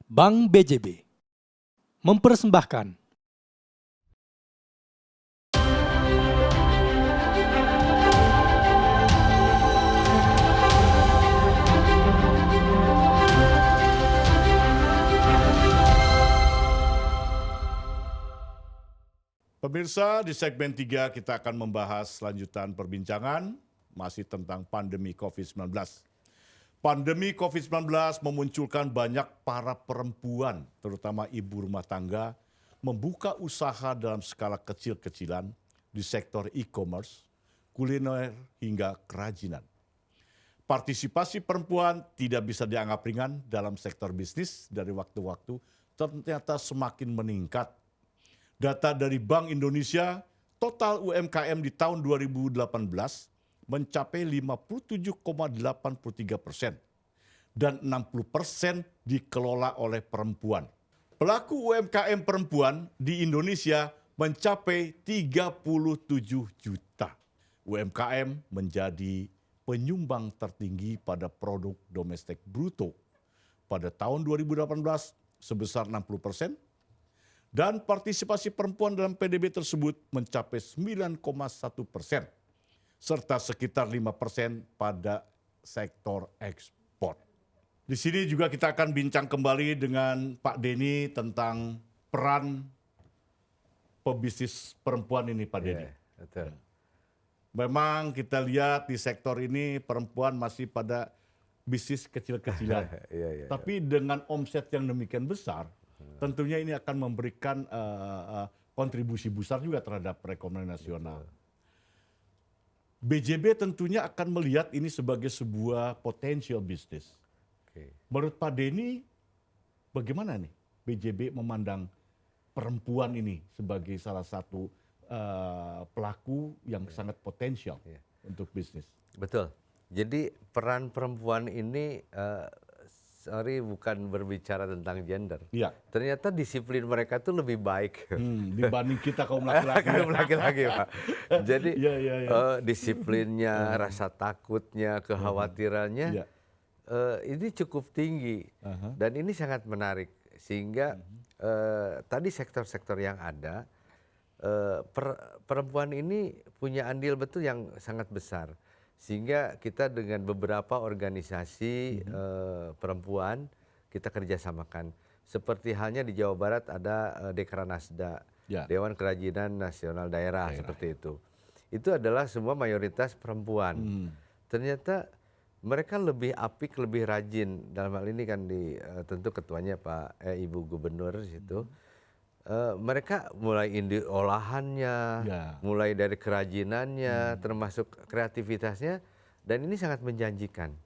Bank BJB mempersembahkan Pemirsa, di segmen 3 kita akan membahas lanjutan perbincangan masih tentang pandemi COVID-19. Pandemi COVID-19 memunculkan banyak para perempuan, terutama ibu rumah tangga, membuka usaha dalam skala kecil-kecilan di sektor e-commerce, kuliner, hingga kerajinan. Partisipasi perempuan tidak bisa dianggap ringan dalam sektor bisnis dari waktu-waktu ternyata semakin meningkat. Data dari Bank Indonesia, total UMKM di tahun 2018 mencapai 57,83% dan 60% dikelola oleh perempuan. Pelaku UMKM perempuan di Indonesia mencapai 37 juta. UMKM menjadi penyumbang tertinggi pada produk domestik bruto. Pada tahun 2018 sebesar 60%, dan partisipasi perempuan dalam PDB tersebut mencapai 9,1%, serta sekitar 5% pada sektor ekspor. Di sini juga kita akan bincang kembali dengan Pak Denny tentang peran pebisnis perempuan ini, Pak Denny. Betul. Memang kita lihat di sektor ini perempuan masih pada bisnis kecil-kecilan. Tapi dengan omset yang demikian besar, tentunya ini akan memberikan kontribusi besar juga terhadap perekonomian nasional. BJB tentunya akan melihat ini sebagai sebuah potensial bisnis. Menurut Pak Denny, bagaimana nih BJB memandang perempuan ini sebagai salah satu pelaku yang sangat potensial untuk bisnis? Betul. Jadi peran perempuan ini, bukan berbicara tentang gender. Iya. Ternyata disiplin mereka tuh lebih baik Dibanding kita kaum laki-laki. laki-laki, Pak. Jadi Iya. disiplinnya, rasa takutnya, kekhawatirannya ini cukup tinggi. Dan ini sangat menarik. Sehingga tadi sektor-sektor yang ada, perempuan ini punya andil betul yang sangat besar. Sehingga kita dengan beberapa organisasi perempuan kita kerjasamakan. Seperti halnya di Jawa Barat ada Dekranasda, Dewan Kerajinan Nasional Daerah, seperti itu. Itu adalah semua mayoritas perempuan. Ternyata mereka lebih apik, lebih rajin. Dalam hal ini kan tentu ketuanya Ibu Gubernur situ. Mereka mulai olahannya, mulai dari kerajinannya, termasuk kreativitasnya, dan ini sangat menjanjikan.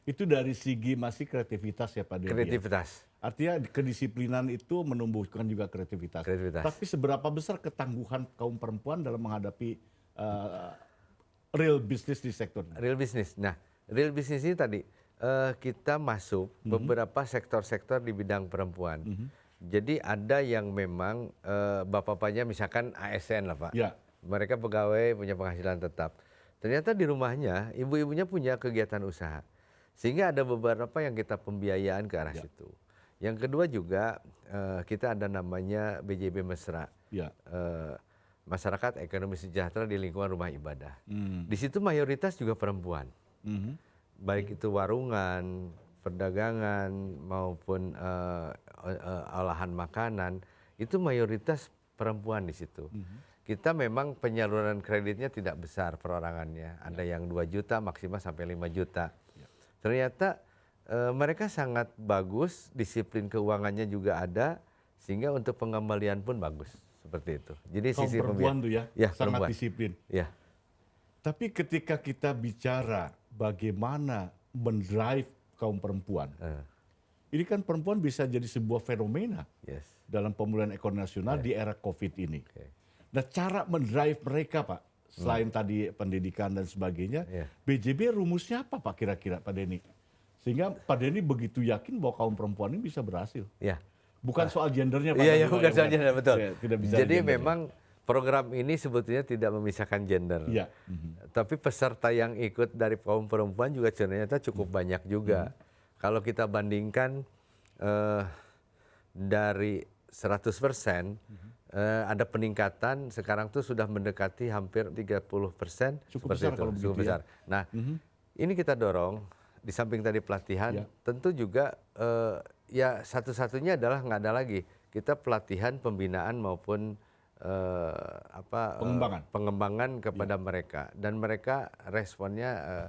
Itu dari segi masih kreativitas ya Pak Denny. Kreativitas. Artinya kedisiplinan itu menumbuhkan juga kreativitas. Tapi seberapa besar ketangguhan kaum perempuan dalam menghadapi real business di sektor ini? Real business. Nah, real business ini tadi kita masuk beberapa sektor-sektor di bidang perempuan. Jadi ada yang memang bapak-bapaknya misalkan ASN lah Pak. Mereka pegawai punya penghasilan tetap. Ternyata di rumahnya ibu-ibunya punya kegiatan usaha. Sehingga ada beberapa yang kita pembiayaan ke arah situ. Yang kedua juga kita ada namanya BJB Mesra. Masyarakat Ekonomi Sejahtera di lingkungan rumah ibadah. Di situ mayoritas juga perempuan. Baik itu warungan, perdagangan maupun olahan makanan, itu mayoritas perempuan di situ. Kita memang penyaluran kreditnya tidak besar perorangannya. Ada yang 2 juta maksimal sampai 5 juta. Ternyata mereka sangat bagus, disiplin keuangannya juga ada, sehingga untuk pengembalian pun bagus. Seperti itu. Jadi kaum sisi perempuan tuh ya, sangat perempuan. disiplin. Ya. Tapi ketika kita bicara bagaimana mendrive kaum perempuan, ini kan perempuan bisa jadi sebuah fenomena dalam pemulihan ekonomi nasional di era COVID ini. Nah, cara mendrive mereka Pak, selain tadi pendidikan dan sebagainya, BJB rumusnya apa Pak kira-kira Pak Denny? Sehingga Pak Denny begitu yakin bahwa kaum perempuan ini bisa berhasil. Bukan soal gendernya Pak. Iya, bukan soal gender, betul. Tidak bisa jadi memang program ini sebetulnya tidak memisahkan gender. Tapi peserta yang ikut dari kaum perempuan juga ternyata cukup banyak juga. Kalau kita bandingkan dari 100%, ada peningkatan sekarang tuh sudah mendekati hampir 30%. Cukup seperti besar kalau begitu cukup besar. Nah, ini kita dorong di samping tadi pelatihan, tentu juga ya satu-satunya adalah nggak ada lagi kita pelatihan, pembinaan maupun pengembangan kepada mereka, dan mereka responnya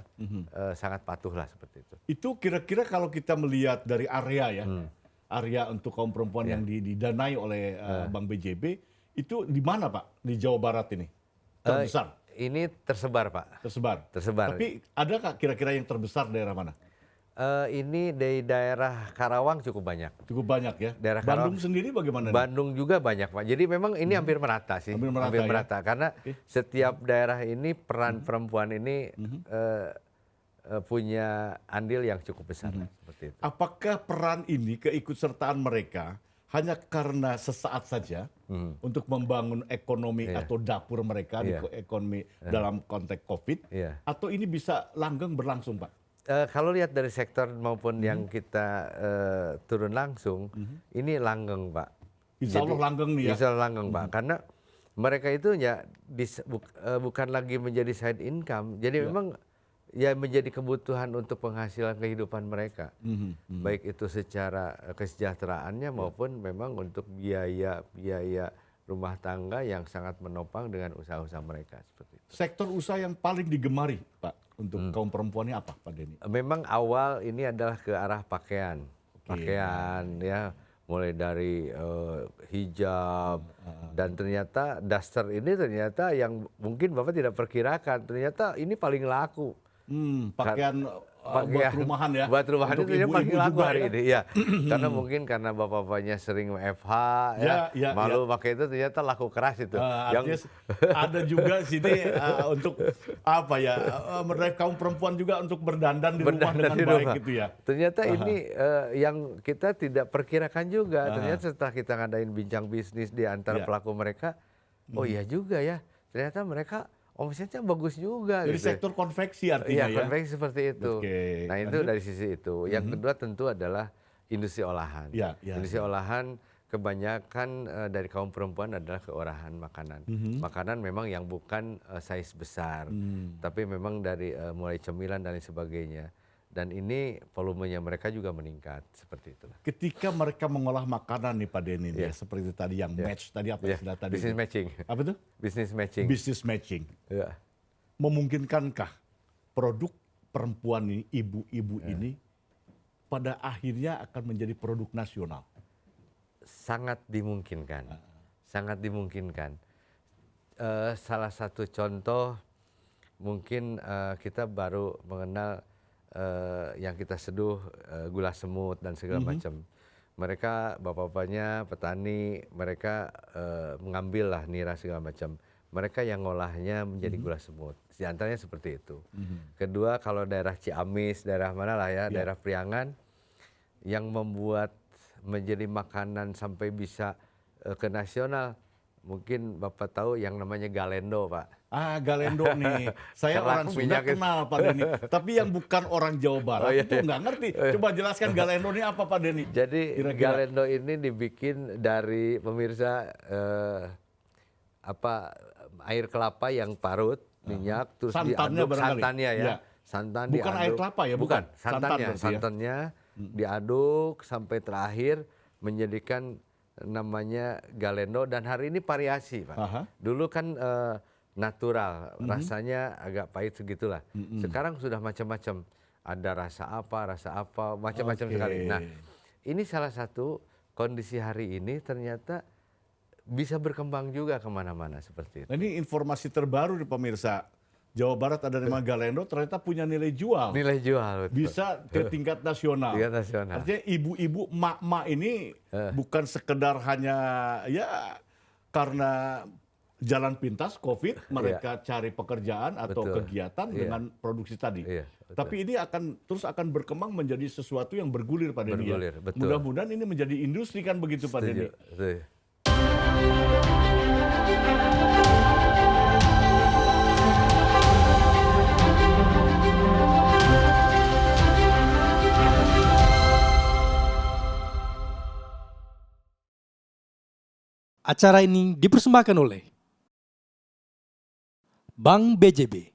sangat patuh lah seperti itu. Itu kira-kira kalau kita melihat dari area ya, area untuk kaum perempuan yang didanai oleh Bank BJB, itu di mana Pak? Di Jawa Barat ini terbesar? Ini tersebar Pak. Tersebar. Tapi adakah kira-kira yang terbesar daerah mana? Ini di daerah Karawang cukup banyak. Cukup banyak ya. Daerah Bandung Karawang sendiri bagaimana? Bandung juga banyak Pak. Jadi memang ini hampir merata sih. Hampir merata, Karena setiap daerah ini peran perempuan ini punya andil yang cukup besar seperti itu. Apakah peran ini, keikutsertaan mereka hanya karena sesaat saja untuk membangun ekonomi atau dapur mereka di ekonomi dalam konteks COVID, atau ini bisa langgeng berlangsung Pak? Kalau lihat dari sektor maupun yang kita turun langsung, ini langgeng Pak. Insya Allah langgeng nih ya. Insya Allah langgeng Pak, karena mereka itu ya bukan lagi menjadi side income, jadi memang ya menjadi kebutuhan untuk penghasilan kehidupan mereka, baik itu secara kesejahteraannya maupun memang untuk biaya rumah tangga yang sangat menopang dengan usaha-usaha mereka seperti itu. Sektor usaha yang paling digemari Pak untuk kaum perempuan ini apa Pak Denny? Memang awal ini adalah ke arah pakaian ya, mulai dari hijab, dan ternyata daster ini ternyata yang mungkin Bapak tidak perkirakan, ternyata ini paling laku. Pakaian buat rumahan ya. Buat rumahan untuk itu paling ibu-ibu laku juga hari ya. ini ya. Karena mungkin karena bapak-bapaknya sering WFH malu pakai itu, ternyata laku keras itu. Artinya ada juga sini untuk apa ya, mereka kaum perempuan juga untuk berdandan di rumah dengan baik gitu ya. Ternyata ini yang kita tidak perkirakan juga. Ternyata setelah kita ngadain bincang bisnis di antara pelaku mereka, oh iya juga ya. Ternyata mereka omsetnya bagus juga. Jadi gitu. sektor konveksi artinya ya? Konveksi seperti itu. Nah itu dari sisi itu. Yang kedua tentu adalah industri olahan. Industri olahan kebanyakan dari kaum perempuan adalah keolahan makanan. Makanan memang yang bukan size besar, tapi memang dari mulai cemilan dan lain sebagainya. Dan ini volumenya mereka juga meningkat seperti itulah. Ketika mereka mengolah makanan nih Pak Denny, ya, seperti tadi yang match tadi apa istilah tadi? Business matching. Apa itu? Business matching. Business matching. Memungkinkankah produk perempuan ini, ibu-ibu ini pada akhirnya akan menjadi produk nasional? Sangat dimungkinkan. Sangat dimungkinkan. Salah satu contoh mungkin kita baru mengenal yang kita seduh gula semut dan segala macam. Mereka bapak-bapaknya petani, mereka mengambil lah nira segala macam. Mereka yang ngolahnya menjadi gula semut. Di antaranya seperti itu. Kedua, kalau daerah Ciamis, daerah mana lah ya, daerah Priangan, yang membuat menjadi makanan sampai bisa ke nasional, mungkin Bapak tahu yang namanya galendo Pak. Galendo nih. Saya orang Sunda kenal Pak Denny. Tapi yang bukan orang Jawa Barat itu nggak ngerti. Coba jelaskan galendo ini apa Pak Denny? Jadi galendo ini dibikin dari pemirsa air kelapa yang parut, minyak, terus diaduk santannya ya. Santan bukan diaduk. Air kelapa ya? Bukan. Santannya diaduk sampai terakhir menjadikan namanya galendo, dan hari ini variasi Pak. Dulu kan natural, rasanya agak pahit segitulah. Sekarang sudah macam-macam, ada rasa apa, macam-macam sekali. Nah, ini salah satu kondisi hari ini ternyata bisa berkembang juga kemana-mana seperti itu. Nah, ini informasi terbaru nih pemirsa. Jawa Barat ada nama galendo ternyata punya nilai jual. Nilai jual, betul. Bisa ke tingkat nasional. Tingkat nasional. Artinya ibu-ibu, mak-mak ini bukan sekedar hanya ya karena jalan pintas COVID, mereka cari pekerjaan atau kegiatan dengan produksi tadi. Tapi ini akan berkembang menjadi sesuatu yang bergulir Pak Denny. Mudah-mudahan ini menjadi industri kan begitu Pak Denny. Acara ini dipersembahkan oleh Bank BJB.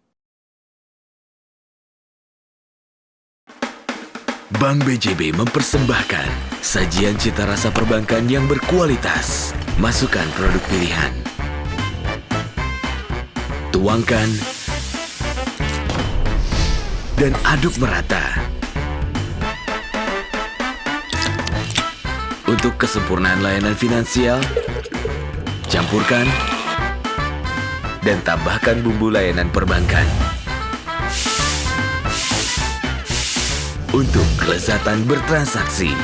Bank BJB mempersembahkan sajian cita rasa perbankan yang berkualitas. Masukkan produk pilihan. Tuangkan dan aduk merata. Untuk kesempurnaan layanan finansial, campurkan dan tambahkan bumbu layanan perbankan. Untuk kelezatan bertransaksi.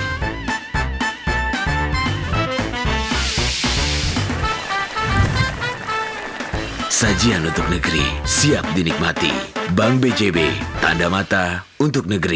Sajian untuk negeri siap dinikmati. Bank BJB, tanda mata untuk negeri.